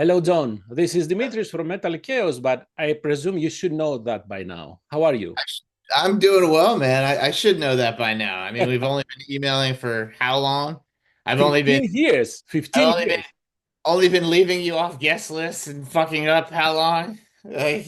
Hello, John. This is Dimitris from Metalkaoz, but I presume you should know that by now. How are you? I'm doing well, man. I should know that by now. I mean, we've only been emailing for how long? I've only been 15 years. I've 15 years. only been leaving you off guest lists and fucking up how long? Like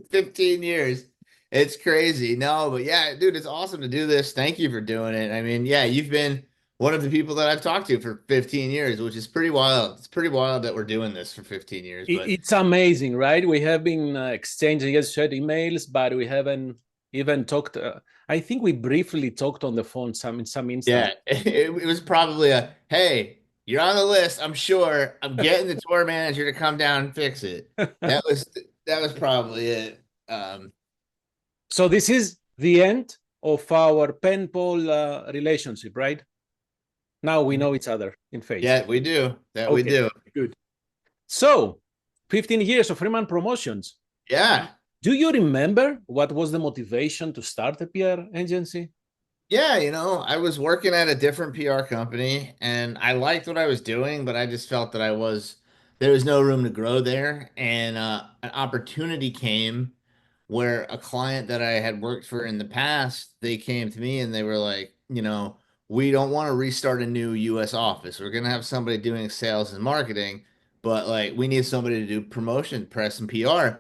15 years. It's crazy. No, but yeah, dude, it's awesome to do this. Thank you for doing it. I mean, yeah, you've been one of the people that I've talked to for 15 years, which is pretty wild. It's pretty wild that we're doing this for 15 years, but It's amazing, right? We have been exchanging yes, shared emails, but we haven't even talked. I think we briefly talked on the phone in some yeah, instance. it was probably a, hey, you're on the list. I'm sure. I'm getting the tour manager to come down and fix it. That was that was probably it. Um, So this is the end of our pen pal relationship, right? Now we know each other in face. yeah, we do. That we Okay, do. good. So 15 years of Freeman Promotions. Yeah. Do you remember what was the motivation to start a PR agency? Yeah, I was working at a different PR company and I liked what I was doing, but I just felt that there was no room to grow there. And an opportunity came where a client that I had worked for in the past, they came to me and they were like, we don't want to restart a new US office. We're gonna have somebody doing sales and marketing, but like we need somebody to do promotion, press and PR.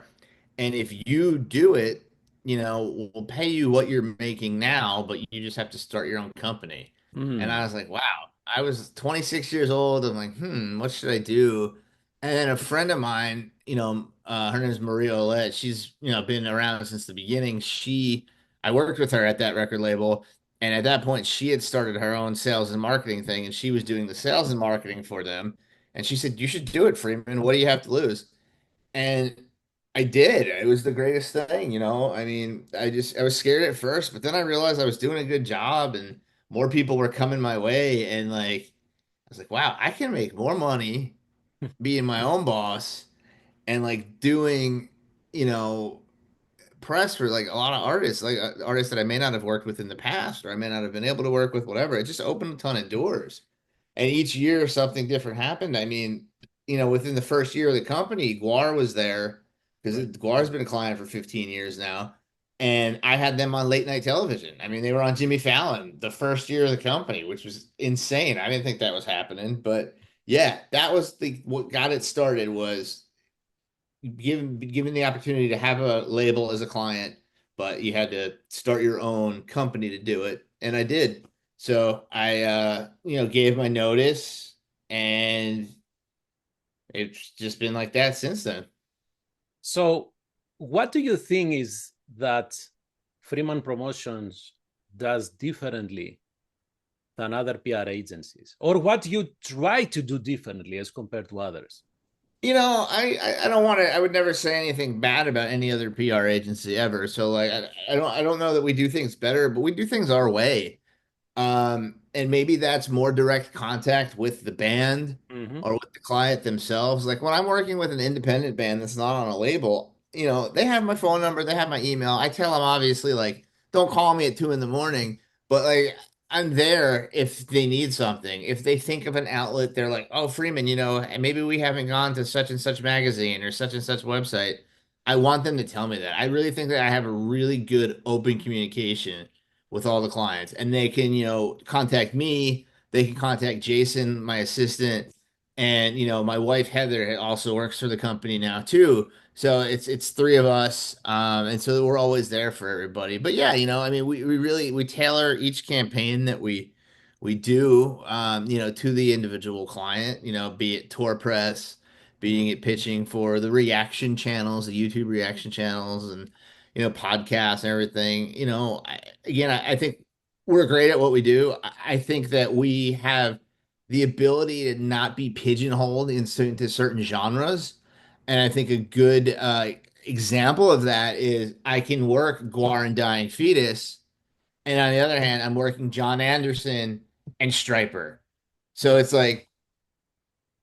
And if you do it, we'll pay you what you're making now, but you just have to start your own company. And I Mm. was like, wow. I was 26 years old. I'm like, what should I do? And then a friend of mine, her name is Maria Olette. She's, been around since the beginning. I worked with her at that record label. And at that point, she had started her own sales and marketing thing, and she was doing the sales and marketing for them. And she said, you should do it, Freeman. What do you have to lose? And I did. It was the greatest thing. I mean, I was scared at first, but then I realized I was doing a good job and more people were coming my way. And like, I was like, wow, I can make more money being my own boss and like doing, you know, press for like a lot of artists, like artists that I may not have worked with in the past or I may not have been able to work with, whatever. It just opened a ton of doors. And each year something different happened. I mean, within the first year of the company, GWAR was there because Right. GWAR's been a client for 15 years now. And I had them on late night television. I mean, they were on Jimmy Fallon the first year of the company, which was insane. I didn't think that was happening, but yeah, that was the what got it started was given the opportunity to have a label as a client, but you had to start your own company to do it, and I did. So I, gave my notice, and it's just been like that since then. So, what do you think is that Freeman Promotions does differently than other PR agencies? Or what do you try to do differently as compared to others? I don't want to. I would never say anything bad about any other PR agency ever. So like, I don't know that we do things better, but we do things our way. And maybe that's more direct contact with the band Mm-hmm. or with the client themselves. Like when I'm working with an independent band that's not on a label, they have my phone number, they have my email. I tell them obviously like, don't call me at 2 in the morning, but like I'm there if they need something. If they think of an outlet, they're like, oh, Freeman, and maybe we haven't gone to such and such magazine or such and such website. I want them to tell me that. I really think that I have a really good open communication with all the clients and they can contact me, they can contact Jason, my assistant, and my wife Heather also works for the company now too, so it's three of us, and so we're always there for everybody. But yeah, I mean, we really we tailor each campaign that we do, to the individual client, be it tour press, being it pitching for the reaction channels, the YouTube reaction channels, and podcasts and everything. I think we're great at what we do. I think that we have the ability to not be pigeonholed into certain genres. And I think a good example of that is I can work Guar and Dying Fetus. And on the other hand, I'm working John Anderson and Striper. So it's like,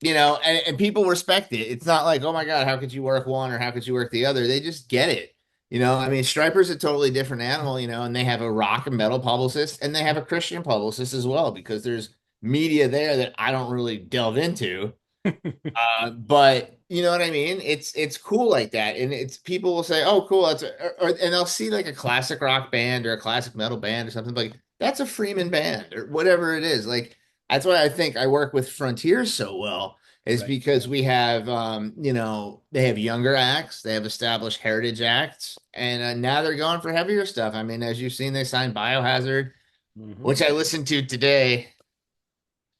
and people respect it. It's not like, oh my God, how could you work one or how could you work the other? They just get it. I mean, Striper's a totally different animal, and they have a rock and metal publicist and they have a Christian publicist as well because there's media there that I don't really delve into. But you know what I mean? It's cool like that, and it's people will say, "Oh, cool," and they'll see like a classic rock band or a classic metal band or something like that's a Freeman band or whatever it is. Like that's why I think I work with Frontiers so well is Right. because we have, they have younger acts, they have established heritage acts, and now they're going for heavier stuff. I mean, as you've seen, they signed Biohazard, Mhm. which I listened to today,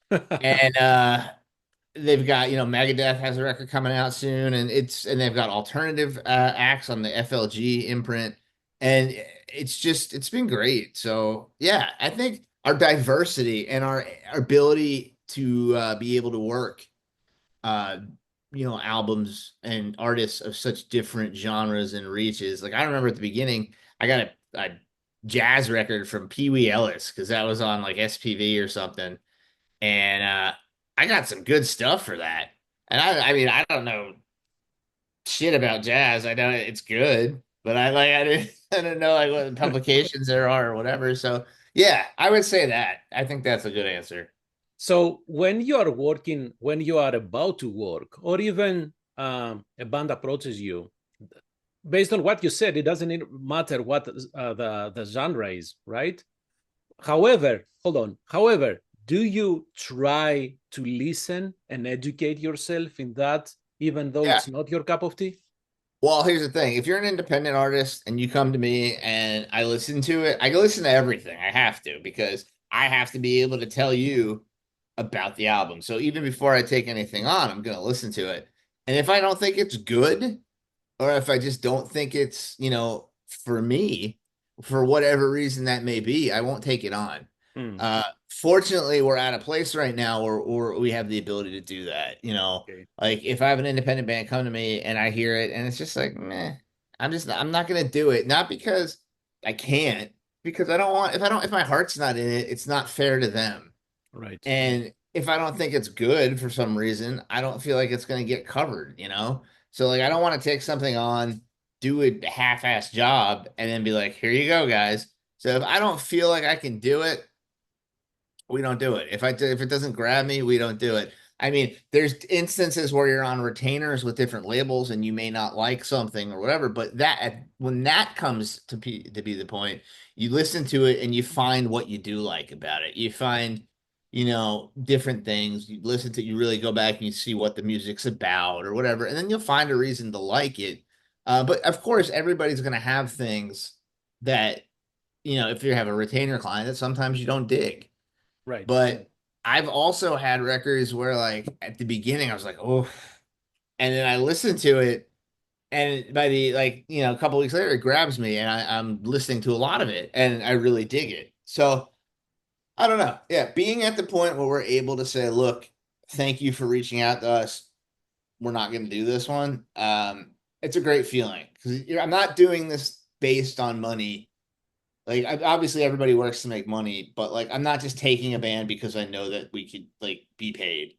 and they've got, Megadeth has a record coming out soon, and they've got alternative acts on the FLG imprint, and it's been great. So yeah, I think our diversity and our ability to be able to work, uh, albums and artists of such different genres and reaches. Like I remember at the beginning, I got a jazz record from Pee Wee Ellis because that was on like SPV or something, and I got some good stuff for that. And I mean, I don't know shit about jazz. I know it's good, but I didn't I didn't know like what publications there are or whatever. So yeah, I would say that. I think that's a good answer. So when you are working, when you are about to work, or even a band approaches you, based on what you said, it doesn't matter what the genre is, right? However, hold on. However, do you try to listen and educate yourself in that, even though Yeah. it's not your cup of tea? Well, here's the thing. If you're an independent artist and you come to me and I listen to it, I listen to everything. I have to because I have to be able to tell you about the album. So even before I take anything on, I'm going to listen to it. And if I don't think it's good, or if I just don't think it's, for me, for whatever reason that may be, I won't take it on. Hmm. Fortunately, we're at a place right now where we have the ability to do that. Okay. Like if I have an independent band come to me and I hear it and it's just like, meh, I'm not gonna do it. Not because I can't, because I don't want, if my heart's not in it, it's not fair to them. Right. And if I don't think it's good for some reason, I don't feel like it's going to get covered. So like I don't want to take something on, do a half-ass job, and then be like, here you go, guys. So if I don't feel like I can do it, we don't do it. If it doesn't grab me, we don't do it. I mean, there's instances where you're on retainers with different labels and you may not like something or whatever, but that when that comes to be the point, you listen to it and you find what you do like about it. You find, different things. You listen to, you really go back and you see what the music's about or whatever, and then you'll find a reason to like it. But of course, everybody's going to have things that, if you have a retainer client that sometimes you don't dig. Right. But I've also had records where like at the beginning I was like, oh, and then I listened to it and by the like, a couple weeks later it grabs me and I'm listening to a lot of it and I really dig it. So I don't know. Yeah, being at the point where we're able to say, look, thank you for reaching out to us. We're not going to do this one. It's a great feeling because I'm not doing this based on money. Like obviously everybody works to make money, but like I'm not just taking a band because I know that we could like be paid.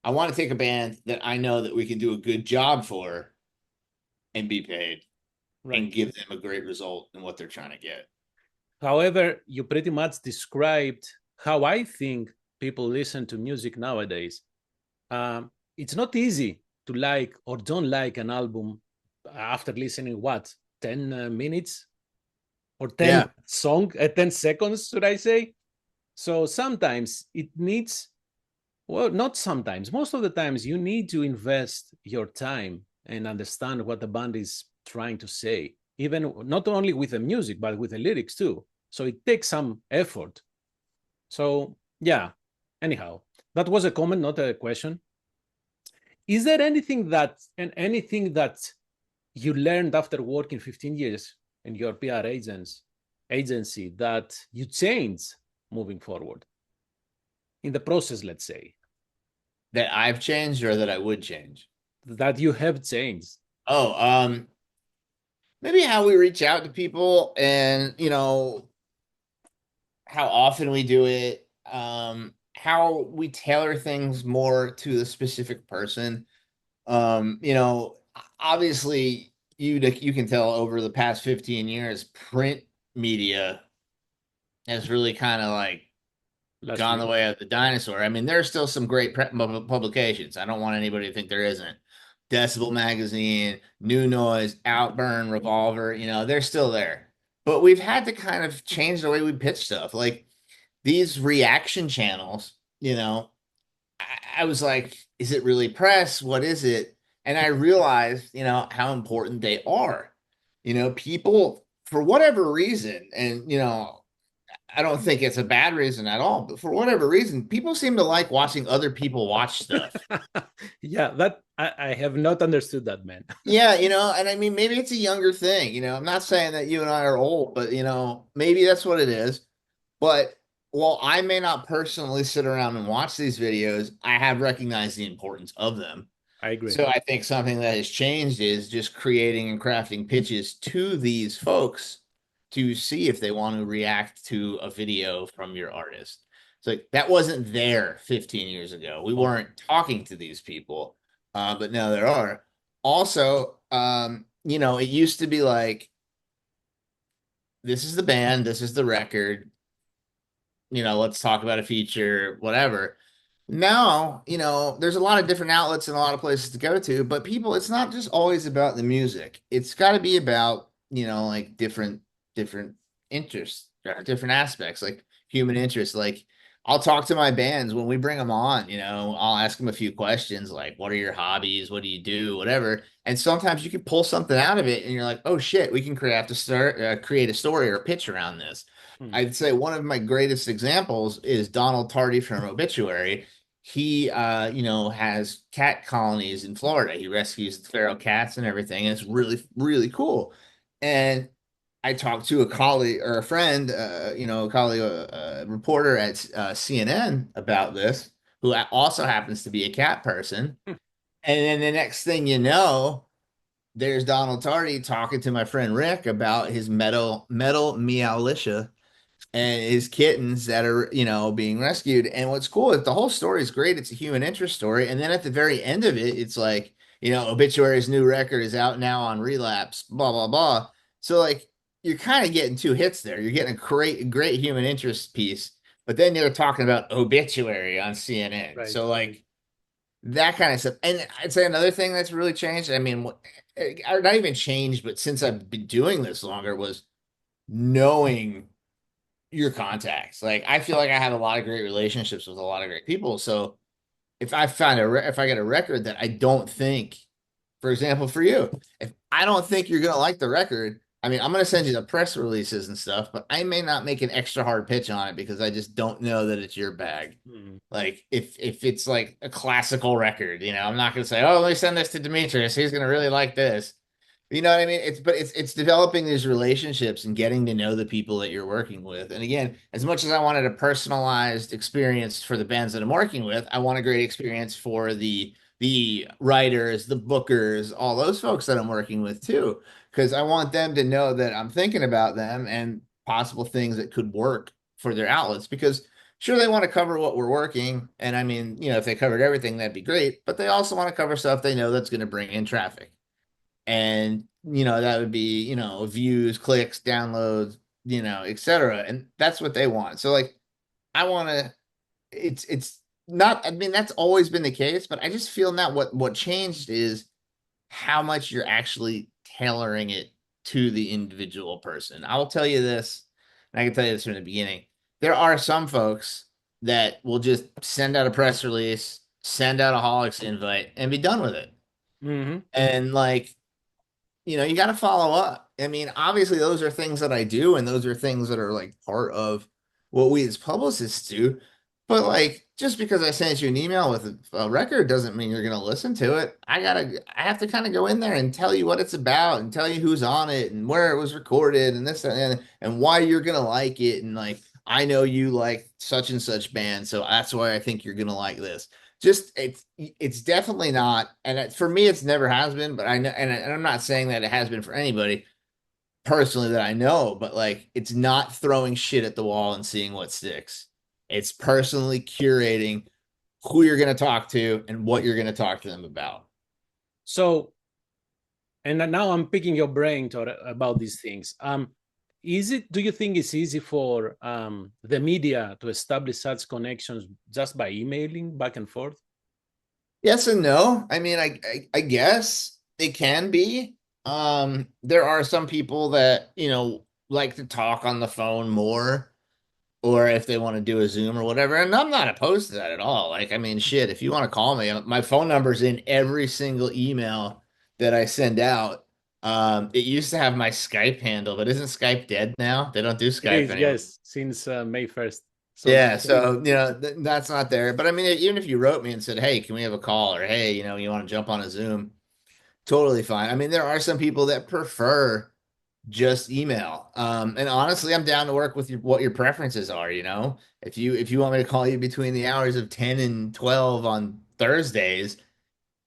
I want to take a band that I know that we can do a good job for and be paid and Right. give them a great result in what they're trying to get. However, you pretty much described how I think people listen to music nowadays. It's not easy to like or don't like an album after listening what 10 minutes or 10 Yeah. song 10 seconds, should I say. So sometimes it needs, well, not sometimes, most of the times you need to invest your time and understand what the band is trying to say, even not only with the music but with the lyrics too. So it takes some effort. So yeah, anyhow, that was a comment, not a question. Is there anything that you learned after working 15 years in your PR agency that you changed moving forward in the process, let's say, That I've changed or that I would change. that you have changed? Oh, maybe how we reach out to people and, how often we do it, how we tailor things more to the specific person. Obviously you can tell over the past 15 years, print media has really kind of like Last gone year. the way of the dinosaur. I mean, there's still some great publications. I don't want anybody to think there isn't. Decibel Magazine, New Noise, Outburn, Revolver, they're still there. But we've had to kind of change the way we pitch stuff. Like these reaction channels, I was like, is it really press? What is it? And I realized, how important they are. People, for whatever reason, and, I don't think it's a bad reason at all, but for whatever reason, people seem to like watching other people watch stuff. Yeah, that I have not understood that, man. Yeah, and I mean, maybe it's a younger thing. I'm not saying that you and I are old, but, maybe that's what it is. But while I may not personally sit around and watch these videos, I have recognized the importance of them. I agree. So I think something that has changed is just creating and crafting pitches to these folks to see if they want to react to a video from your artist. So that wasn't there 15 years ago. We Oh, weren't talking to these people, but now there are. Also, it used to be like, this is the band, this is the record, let's talk about a feature, whatever. Now, there's a lot of different outlets and a lot of places to go to, but people, it's not just always about the music. It's got to be about, like different interests, different aspects, like human interests. Like I'll talk to my bands when we bring them on, I'll ask them a few questions like, what are your hobbies? What do you do? Whatever. And sometimes you can pull something out of it and you're like, oh shit, we can create a story or a pitch around this. hmm. I'd say one of my greatest examples is Donald Tardy from Obituary. He has cat colonies in Florida. He rescues the feral cats and everything, and it's really really cool. And I talked to a colleague or a friend, a colleague, a reporter at CNN about this, who also happens to be a cat person. And then the next thing you know, there's Donald Tardy talking to my friend Rick about his metal meowlicia and his kittens that are, being rescued. And what's cool is the whole story is great. It's a human interest story. And then at the very end of it, it's like, Obituary's new record is out now on Relapse, blah, blah, blah. So like you're kind of getting two hits there. You're getting a great human interest piece, but then you're talking about Obituary on CNN. Right. So like that kind of stuff. And I'd say another thing that's really changed, I mean, not even changed, but since I've been doing this longer was knowing your contacts. Like I feel like I have a lot of great relationships with a lot of great people. So if if I get a record that I don't think, for example, for you, if I don't think you're gonna like the record, I mean, I'm gonna send you the press releases and stuff, but I may not make an extra hard pitch on it because I just don't know that it's your bag. Hmm. Like if it's like a classical record, I'm not gonna say, oh, let me send this to Demetrius. He's gonna really like this. You know what I mean? It's developing these relationships and getting to know the people that you're working with. And again, as much as I wanted a personalized experience for the bands that I'm working with, I want a great experience for the writers, the bookers, all those folks that I'm working with too, because I want them to know that I'm thinking about them and possible things that could work for their outlets. Because sure, they want to cover what we're working, and I mean, if they covered everything, that'd be great. But they also want to cover stuff they know that's going to bring in traffic and that would be views, clicks, downloads, etc. And that's what they want. So like I want to, it's not, I mean, that's always been the case, but I just feel now what changed is how much you're actually tailoring it to the individual person. I will tell you this, and I can tell you this from the beginning. There are some folks that will just send out a press release, send out a Holics invite, and be done with it. Hmm. And like you got to follow up. I mean, obviously, those are things that I do, and those are things that are like part of what we as publicists do. But like, just because I sent you an email with a record doesn't mean you're gonna listen to it. I have to kind of go in there and tell you what it's about, and tell you who's on it, and where it was recorded, and this and why you're gonna like it, and like, I know you like such and such band, so that's why I think you're gonna like this. Just it's definitely not, and for me it's never has been, but I know, and I'm not saying that it has been for anybody personally that I know, but like it's not throwing shit at the wall and seeing what sticks. It's personally curating who you're going to talk to and what you're going to talk to them about. So, and now I'm picking your brain about these things. Do you think it's easy for the media to establish such connections just by emailing back and forth? Yes and no. I mean, I guess it can be. There are some people that, like to talk on the phone more, or if they want to do a Zoom or whatever. And I'm not opposed to that at all. Like, I mean, shit, if you want to call me, my phone number's in every single email that I send out. It used to have my Skype handle, but isn't Skype dead now? They don't do It Skype is, anymore. yes, since May 1st. So Yeah, so that's not there. But I mean, even if you wrote me and said, "Hey, can we have a call?" or "Hey, you want to jump on a Zoom?" Totally fine. I mean, there are some people that prefer just email. And honestly, I'm down to work with what your preferences are, If you want me to call you between the hours of 10 and 12 on Thursdays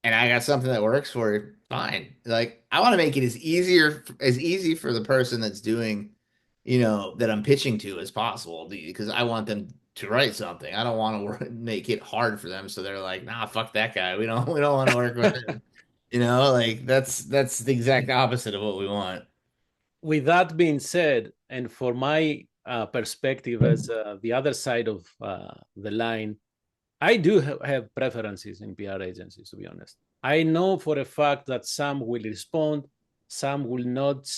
and I got something that works for you, fine. Like I want to make it as easy for the person that's doing, that I'm pitching to as possible because I want them to write something. I don't want to make it hard for them so they're like, "Nah, fuck that guy. We don't want to work with him." Like that's the exact opposite of what we want. with that being said, and for my perspective as the other side of the line, I do have preferences in PR agencies, to be honest. I know for a fact that some will respond, some will not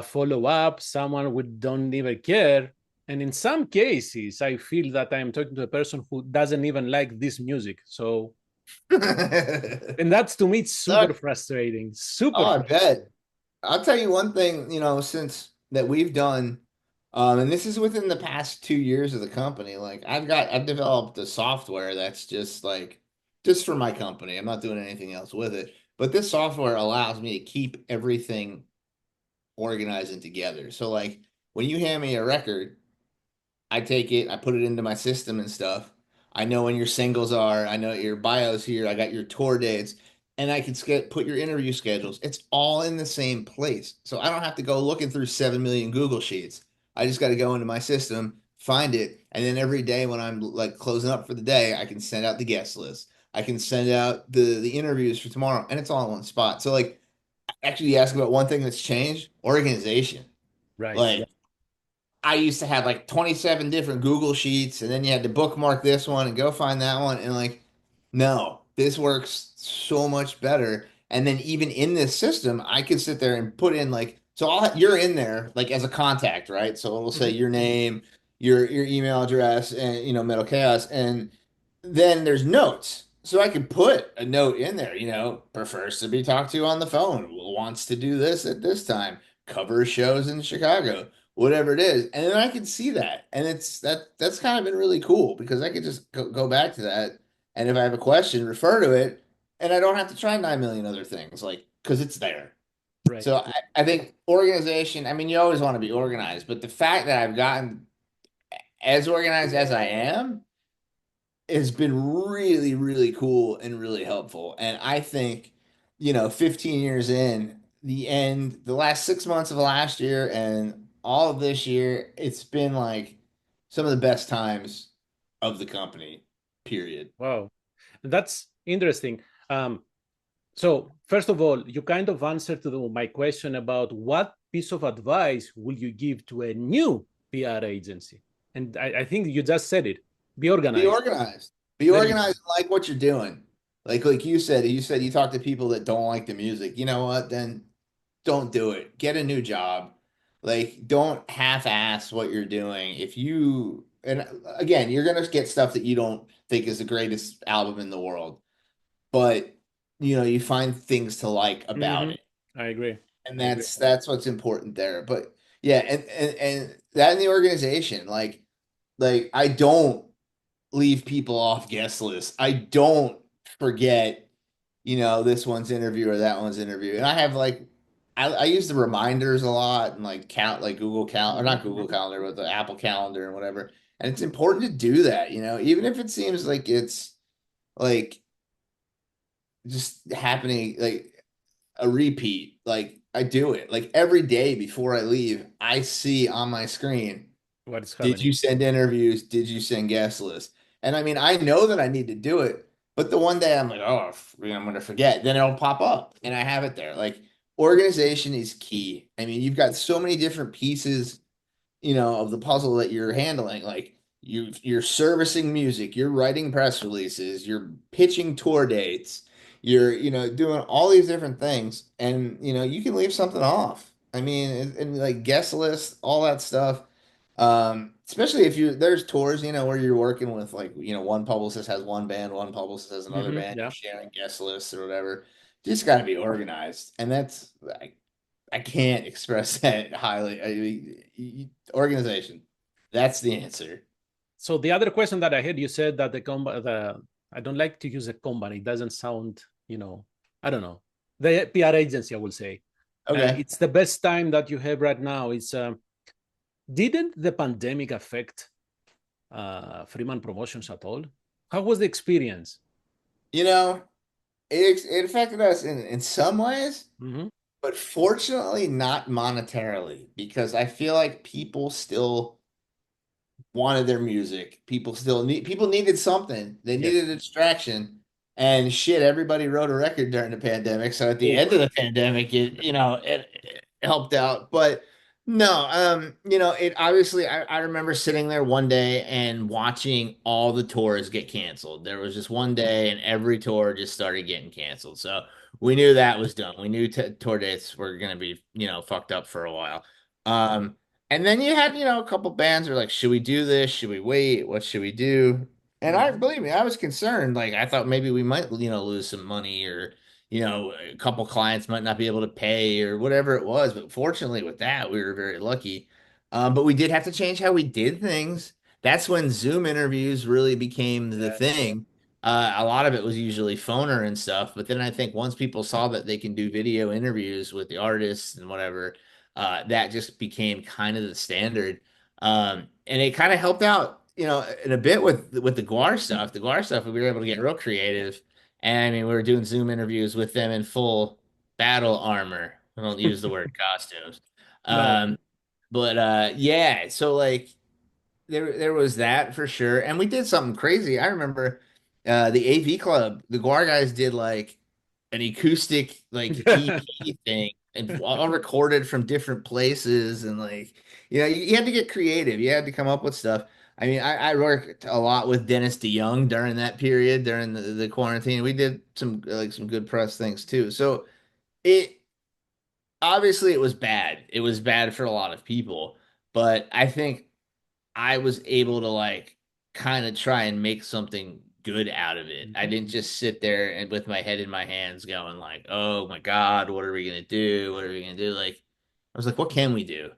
follow up, someone will don't even care. And in some cases, I feel that I'm talking to a person who doesn't even like this music. So, and that's to me, it's super Look, frustrating, super oh, I frustrating. bet. I'll tell you one thing, since that we've done, and this is within the past 2 years of the company. Like I've developed a software that's just for my company. I'm not doing anything else with it. But this software allows me to keep everything organized and together. So like when you hand me a record, I take it, I put it into my system and stuff. I know when your singles are, I know your bios here, I got your tour dates, and I can put your interview schedules. It's all in the same place. So I don't have to go looking through 7 million Google Sheets. I just got to go into my system, find it, and then every day when I'm like closing up for the day, I can send out the guest list. I can send out the interviews for tomorrow, and it's all in one spot. So like actually you ask about one thing that's changed, organization. Right. Like I used to have like 27 different Google Sheets, and then you had to bookmark this one and go find that one. And like, no, this works so much better. And then even in this system, I could sit there and put in like, so you're in there like as a contact, right? So it'll say Mhm. your name, your email address, and Metal Chaos, and then there's notes. So I could put a note in there, prefers to be talked to on the phone, wants to do this at this time, covers shows in Chicago, whatever it is. And then I can see that. And that's kind of been really cool because I could just go back to that. And if I have a question, refer to it. And I don't have to try 9 million other things, like, because it's there. Right. So I think organization, I mean, you always want to be organized, but the fact that I've gotten as organized as I am has been really, really cool and really helpful. And I think, 15 years in, the last 6 months of last year and all of this year, it's been like some of the best times of the company, period. Wow. That's interesting. So, first of all, you kind of answered to my question about what piece of advice will you give to a new PR agency? And I think you just said it. Be Be organized. organized. Be There you organized and like what you're doing. Like you said you talk to people that don't like the music. You know what? Then don't do it. Get a new job. Like, don't half-ass what you're doing. And again, you're gonna get stuff that you don't think is the greatest album in the world, but you find things to like go. about it, I agree. and I agree. that's what's important there. But yeah, and that in the organization, like I don't leave people off guest lists. I don't forget this one's interview or that one's interview. And I have like, I use the reminders a lot and like count like Google Cal or not Google Calendar, but the Apple Calendar and whatever. And it's important to do that, even if it seems like it's like just happening, like a repeat. Like I do it like every day before I leave, I see on my screen, What is did happening? you send interviews? Did you send guest lists? And I mean, I know that I need to do it, but the one day I'm like, oh, I'm going to forget. Then it'll pop up and I have it there. Like organization is key. I mean, you've got so many different pieces, of the puzzle that you're handling. Like you're servicing music, you're writing press releases, you're pitching tour dates, you're, doing all these different things, and you can leave something off. I mean, and like guest list, all that stuff. Especially if there's tours, where you're working with like, one publicist has one band, one publicist has another band, you're Yeah. sharing guest lists or whatever. Just got to be organized. And that's I can't express that highly. I mean, organization. That's the answer. So the other question that I had, you said that the I don't like to use a company. It doesn't sound, I don't know. The PR agency, I will say, Okay. it's the best time that you have right now. It's didn't the pandemic affect Freeman Promotions at all? How was the experience? You know, it affected us in some ways, Mm-hmm. but fortunately not monetarily because I feel like people still wanted their music. People needed something. They Yes. needed a distraction. And shit, everybody wrote a record during the pandemic. So at the Oof. end of the pandemic, it helped out. But no, it obviously I remember sitting there one day and watching all the tours get canceled. There was just one day and every tour just started getting canceled. So we knew that was done. We knew tour dates were gonna be, fucked up for a while. Um, and then you had, a couple bands were like, should we do this? Should we wait? What should we do? And I Mhm. believe me, I was concerned. Like I thought maybe we might, lose some money or, a couple clients might not be able to pay or whatever it was. But fortunately with that, we were very lucky. But we did have to change how we did things. That's when Zoom interviews really became the Yes. thing. A lot of it was usually phoner and stuff. But then I think once people saw that they can do video interviews with the artists and whatever, that just became kind of the standard. And it kind of helped out, in a bit with the GWAR stuff. The GWAR stuff, we were able to get real creative. And I mean, we were doing Zoom interviews with them in full battle armor. I don't use the word costumes. No. Um, but yeah, so like there was that for sure. And we did something crazy. I remember the AV Club, the GWAR guys did like an acoustic like EP thing and all recorded from different places and like you had to get creative. You had to come up with stuff. I mean, I worked a lot with Dennis DeYoung during that period, during the quarantine. We did some good press things too. So it obviously it was bad. It was bad for a lot of people, but I think I was able to like kind of try and make something good out of it. I Mhm. didn't just sit there and with my head in my hands going like, "Oh my God, what are we gonna do? What are we gonna do?" Like, I was like, "What can we do?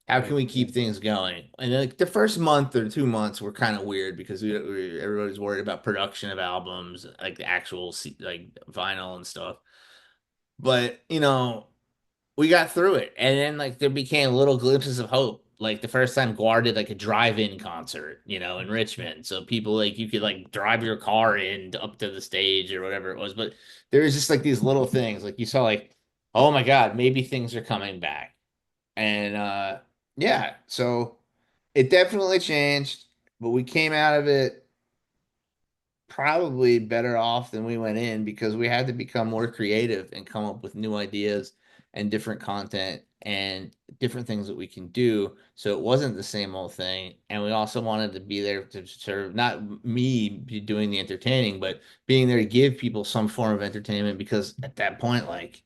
How Right. can we keep things going?" And like the first month or 2 months were kind of weird because everybody's worried about production of albums, like the actual like vinyl and stuff. But we got through it, and then like there became little glimpses of hope. Like the first time GWAR did like a drive-in concert, in Richmond, so people like you could like drive your car in up to the stage or whatever it was. But there was just like these little things, like you saw, like, oh my God, maybe things are coming back, and yeah, so it definitely changed, but we came out of it probably better off than we went in because we had to become more creative and come up with new ideas and different content and different things that we can do. So it wasn't the same old thing. And we also wanted to be there to serve, not me doing the entertaining, but being there to give people some form of entertainment because at that point, like,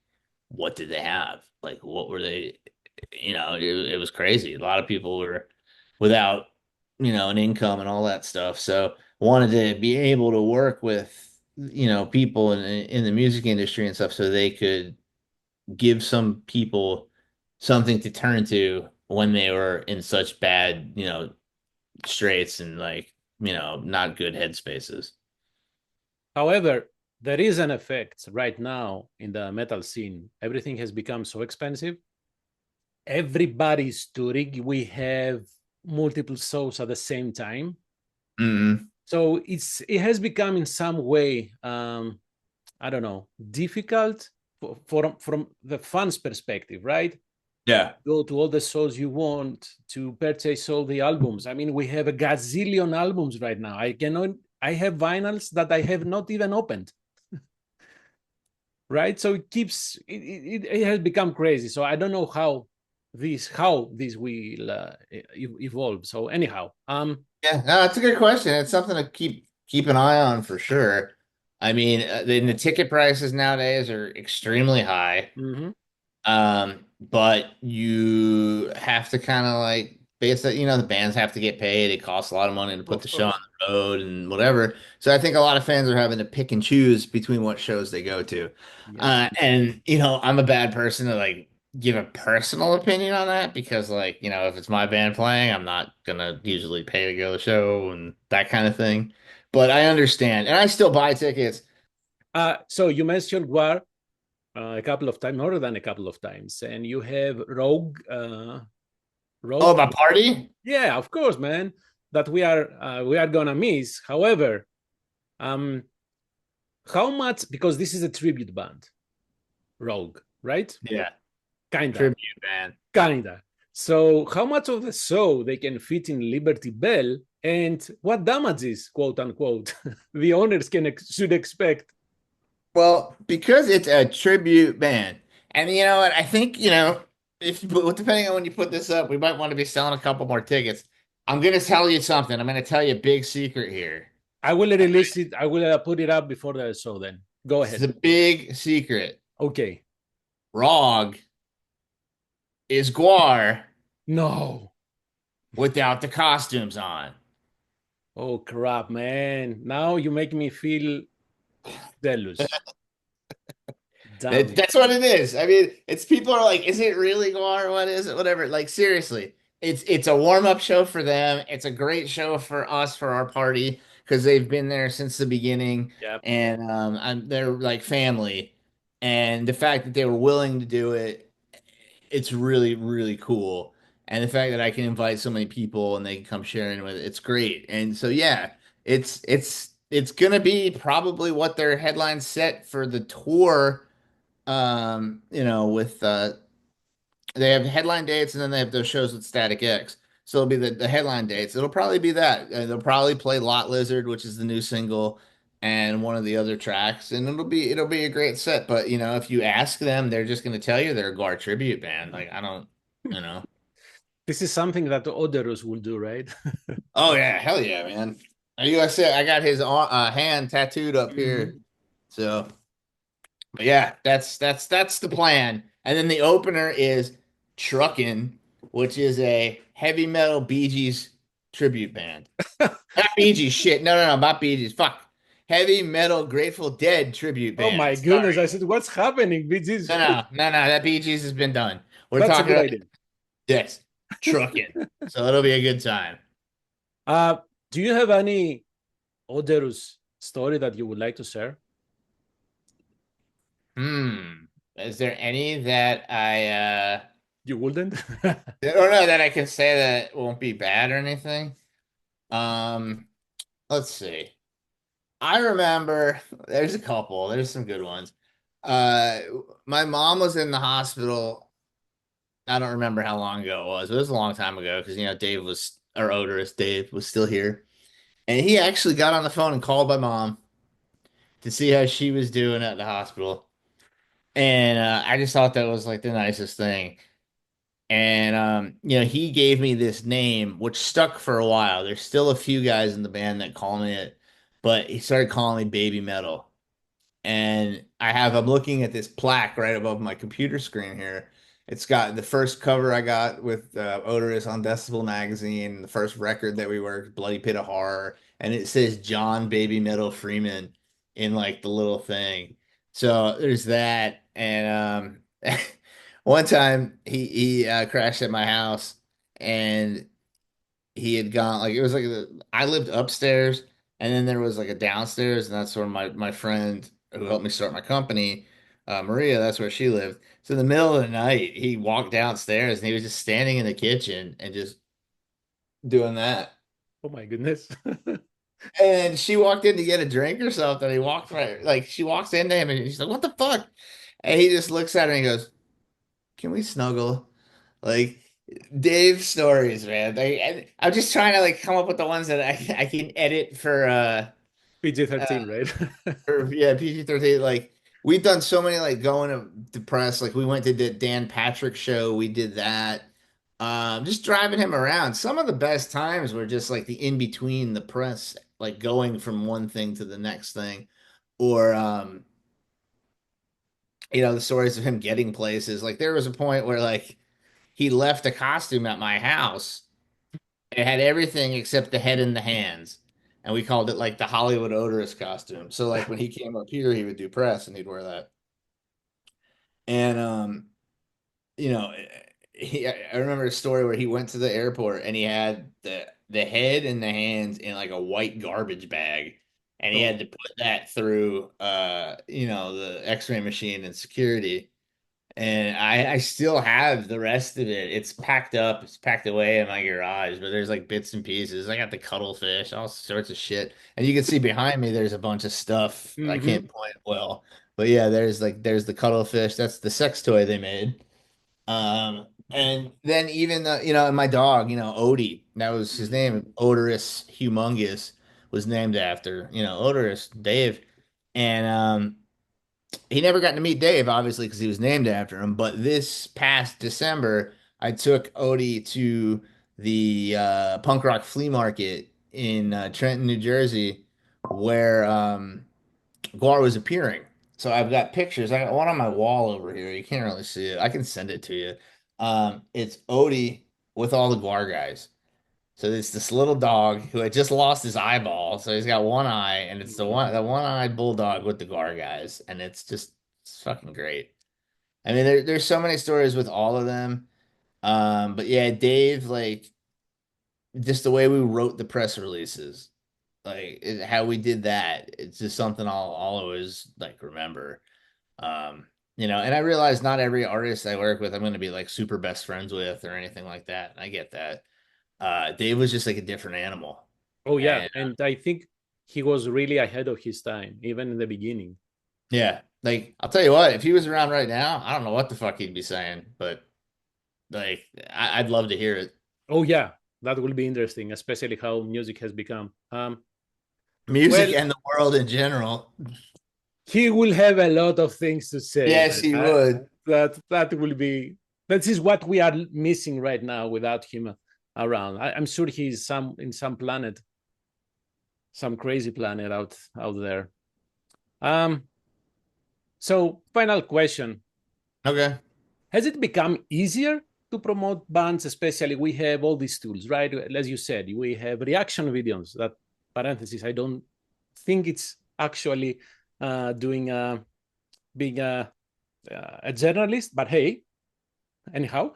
what did they have? Like, what were they? It was crazy. A lot of people were without, an income and all that stuff. So wanted to be able to work with, people in the music industry and stuff so they could give some people something to turn to when they were in such bad, straits and like, not good headspaces. However, there is an effect right now in the metal scene. Everything has become so expensive. Everybody's touring. We have multiple shows at the same time. Mm-hmm. So it has become in some way, I don't know, difficult from the fans' perspective, right? Yeah. Go to all the shows you want to purchase all the albums. I mean, we have a gazillion albums right now. I have vinyls that I have not even opened. right? So it keeps it has become crazy. So I don't know how this will evolve. So anyhow, Yeah, no, that's a good question. It's something to keep an eye on for sure. I mean, the ticket prices nowadays are extremely high. mhm, But you have to kind of like base it, the bands have to get paid. It costs a lot of money to put of the show on course, the road and whatever. So I think a lot of fans are having to pick and choose between what shows they go to. yep. And I'm a bad person to like give a personal opinion on that because like, if it's my band playing, I'm not gonna usually pay to go to the show and that kind of thing. But I understand. And I still buy tickets. So you mentioned GWAR a couple of times, more than a couple of times, and you have Rogue, Oh, Rogue. my party? Yeah, of course, man. That we are gonna miss. However, um, how much, because this is a tribute band, Rogue, right? Yeah, Kinda, tribute band. kinda. So how much of the show they can fit in Liberty Bell, and what damages, quote unquote, the owners should expect? Well, because it's a tribute band, and you know what? I think, if depending on when you put this up, we might want to be selling a couple more tickets. I'm gonna tell you something. I'm gonna tell you a big secret here. I will release it. I will put it up before the show. Then go This is a ahead. big secret. Okay. RAWG is GWAR No. without the costumes on. Oh crap, man! Now you make me feel jealous. Damn it. That's what it is. I mean, it's people are like, is it really GWAR? What is it? Whatever. Like seriously, it's a warm-up show for them. It's a great show for us for our party because they've been there since the beginning Yep. and they're like family. And the fact that they were willing to do it, it's really, really cool. And the fact that I can invite so many people and they can come sharing with it, it's great. And so yeah, it's gonna be probably what their headline set for the tour with they have headline dates and then they have those shows with Static X. So it'll be the headline dates. It'll probably be that. They'll probably play Lot Lizard, which is the new single, and one of the other tracks, and it'll be a great set. But if you ask them, they're just gonna tell you they're a GWAR tribute band. Like I don't, you know. This is something that Odorous will do, right? Oh yeah, hell yeah, man. I said I got his hand tattooed up here. Mhm. So but yeah, that's the plan. And then the opener is TRüKKEN, which is a heavy metal Bee Gees tribute band. Not Bee Gees, shit. No, no, no, not Bee Gees. Fuck. Heavy metal Grateful Dead tribute Oh my band. goodness! I Sorry. said, "What's happening?" This is No, no, no, no. That Bee Gees has been done. We're that's a talking good about idea. this TRüKKEN. So it'll be a good time. Uh, do you have any Odorous story that you would like to share? Hmm. Is there any that You wouldn't? or no that I can say that won't be bad or anything? Um, let's see. I remember there's a couple, there's some good ones. Uh, my mom was in the hospital. I don't remember how long ago it was. It was a long time ago because Dave was or odorous Dave was still here. And he actually got on the phone and called my mom to see how she was doing at the hospital. And I just thought that was like the nicest thing. And he gave me this name which stuck for a while. There's still a few guys in the band that call me it, but he started calling me Baby Metal. And I'm looking at this plaque right above my computer screen here. It's got the first cover I got with Odorous on Decibel magazine, the first record that we worked, Bloody Pit of Horror, and it says John Baby Metal Freeman in like the little thing. So there's that. And one time he crashed at my house and he had gone like it was like I lived upstairs and then there was like a downstairs and that's where my friend who helped me start my company, Maria, that's where she lived. So in the middle of the night, he walked downstairs and he was just standing in the kitchen and just doing that. Oh my goodness! And she walked in to get a drink or something. He walked right like she walks into him and she's like, "What the fuck?" And he just looks at her and he goes, "Can we snuggle?" Like Dave's stories, man. I'm just trying to like come up with the ones that I can edit for PG-13, right? yeah, PG-13. Like we've done so many like going to the press. Like we went to the Dan Patrick show. We did that. Just driving him around. Some of the best times were just like the in between the press, like going from one thing to the next thing, or the stories of him getting places. Like there was a point where like he left a costume at my house. It had everything except the head and the hands. And we called it like the Hollywood odorous costume. So like when he came up here, he would do press and he'd wear that. And you know, I remember a story where he went to the airport and he had the head and the hands in like a white garbage bag. And he Oh. had to put that through the X-ray machine and security. And I still have the rest of it. It's packed up, it's packed away in my garage, but there's like bits and pieces. I got the cuttlefish, all sorts of shit. And you can see behind me there's a bunch of stuff. I Hmm. can't point it well. But yeah, there's the cuttlefish. That's the sex toy they made. And then even and my dog, Odie, that was his name, Odorous Humongous, was named after, Odorous Dave. And he never got to meet Dave, obviously, because he was named after him. But this past December, I took Odie to the punk rock flea market in Trenton, New Jersey, where GWAR was appearing. So I've got pictures. I got one on my wall over here. You can't really see it. I can send it to you. It's Odie with all the GWAR guys. So it's this little dog who had just lost his eyeball. So he's got one eye, and it's the one-eyed bulldog with the GWAR guys, and it's fucking great. I mean, there's so many stories with all of them. But yeah, Dave, like just the way we wrote the press releases, like how we did that, it's just something I'll always like remember. And I realize not every artist I work with I'm going to be like super best friends with or anything like that. I get that. Dave was just like a different animal. Oh yeah, And and I think he was really ahead of his time, even in the beginning. yeah, like I'll tell you what, if he was around right now, I don't know what the fuck he'd be saying, but like I'd love to hear it. Oh yeah, that will be interesting, especially how music has become. Music Well, and the world in general. he will have a lot of things to say. Yes, he would. That will be that is what we are missing right now without him around. I'm sure he's in some planet, some crazy planet out there. Um. So, final question: Okay. has it become easier to promote bands? Especially, we have all these tools, right? As you said, we have reaction videos. That parenthesis, I don't think it's actually doing being a journalist, but hey, anyhow,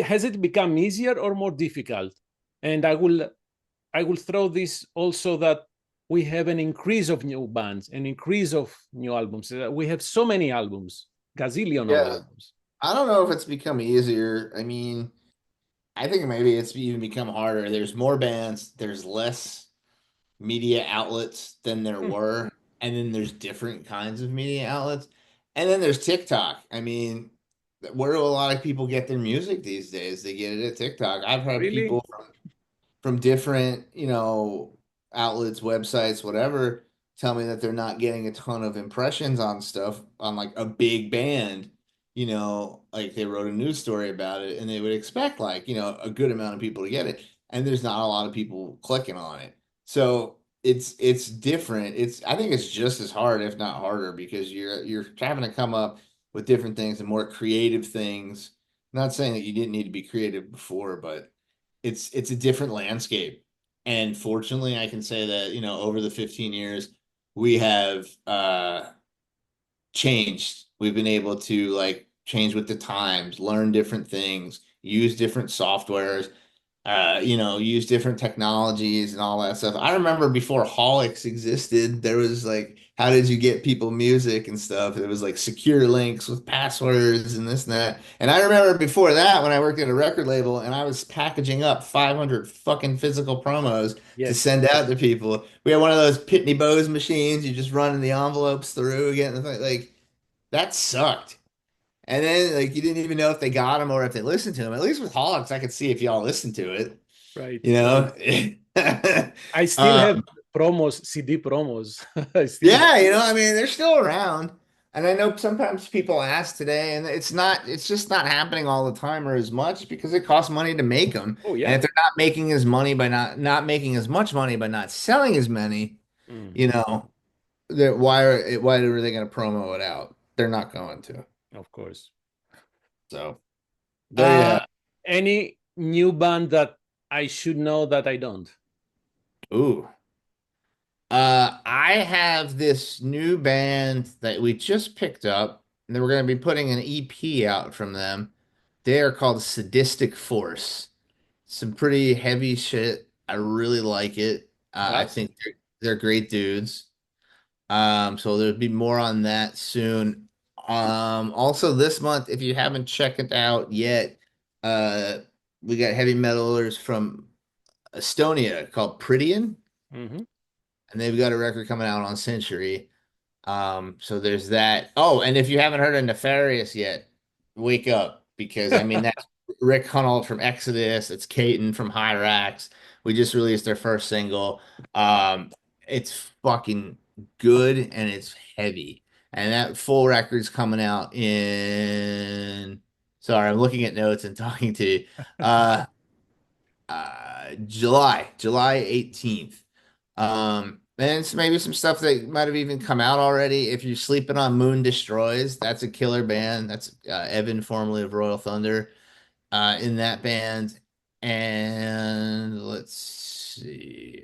has it become easier or more difficult? And I will throw this also that we have an increase of new bands, an increase of new albums. We have so many albums, gazillion of Yeah. albums. I don't know if it's become easier. I mean, I think maybe it's even become harder. There's more bands, there's less media outlets than there Hmm, were, and then there's different kinds of media outlets. And then there's TikTok. I mean, where do a lot of people get their music these days? They get it at TikTok. I've had really? people from different, outlets, websites, whatever, tell me that they're not getting a ton of impressions on stuff on like a big band, like they wrote a news story about it and they would expect like, a good amount of people to get it. And there's not a lot of people clicking on it. So it's different. I think it's just as hard, if not harder, because you're having to come up with different things and more creative things. Not saying that you didn't need to be creative before, but it's a different landscape. And fortunately, I can say that, over the 15 years, we have changed. We've been able to like change with the times, learn different things, use different softwares, use different technologies and all that stuff. I remember before Holics existed, there was like, how did you get people music and stuff? It was like secure links with passwords and this and that. And I remember before that, when I worked at a record label and I was packaging up 500 fucking physical promos to Yes, send out to people. We had one of those Pitney Bowes machines. You just running the envelopes through again. Like that sucked. And then like you didn't even know if they got them or if they listened to them. At least with Holics, I could see if y'all listened to it. right, You right. know? I still uh, have promos, CD promos. I still have. yeah, I mean, they're still around. And I know sometimes people ask today, and it's just not happening all the time or as much because it costs money to make them. Oh And yeah. if they're not making as money by not making as much money by not selling as many, Mm, you know, why are they going to promo it out? They're not going to. of course. So there you Uh, have. any new band that I should know that I don't? Ooh. I have this new band that we just picked up, and then we're going to be putting an EP out from them. They are called Sadistic Force. Some pretty heavy shit. I really like it. I Well, think they're great dudes. So there'll be more on that soon. Also this month, if you haven't checked it out yet, uh, we got heavy metalers from Estonia called Prydian, mm-hmm. and they've got a record coming out on Century. So there's that. Oh, and if you haven't heard of Nefarious yet, wake up because I mean that's Rick Hunold from Exodus. It's Caton from Hyrax. We just released their first single. It's fucking good and it's heavy. And that full record's coming out in. Sorry, I'm looking at notes and talking to you. Uh, July 18th. And it's maybe some stuff that might have even come out already. If you're sleeping on Moon Destroys, that's a killer band. That's Evan, formerly of Royal Thunder, in that band. And let's see.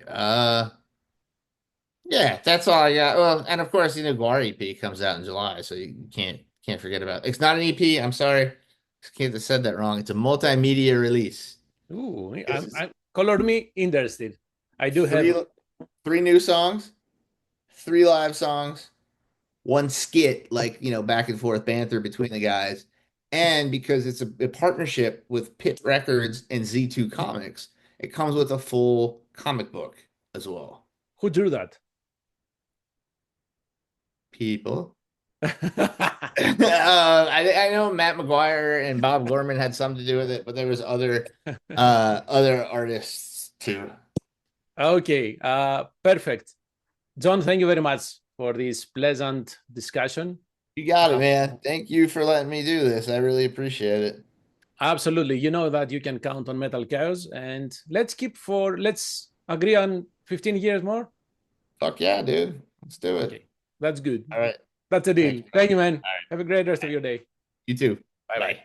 Yeah, that's all I got. Well, and of course, GWAR EP comes out in July, so you can't forget about it. It's not an EP. I'm sorry. I can't have said that wrong. It's a multimedia release. Ooh, This is I'm color me interested. I do three have. three new songs, three live songs, one skit, like, back and forth banter between the guys. And because it's a partnership with Pit Records and Z2 Comics, it comes with a full comic book as well. Who drew that? People. I know Matt McGuire and Bob Gorman had something to do with it, but there was other artists too. Okay, perfect. John, thank you very much for this pleasant discussion. You got it, Uh, man. Thank you for letting me do this. I really appreciate it. absolutely. You know that you can count on Metal Chaos, and let's agree on 15 years more. Fuck yeah, dude. Let's do it. Okay, that's good. All right. That's a Thank deal. you, man. Thank you, man. All right. Have a great rest of your day. You too. Bye Bye. bye.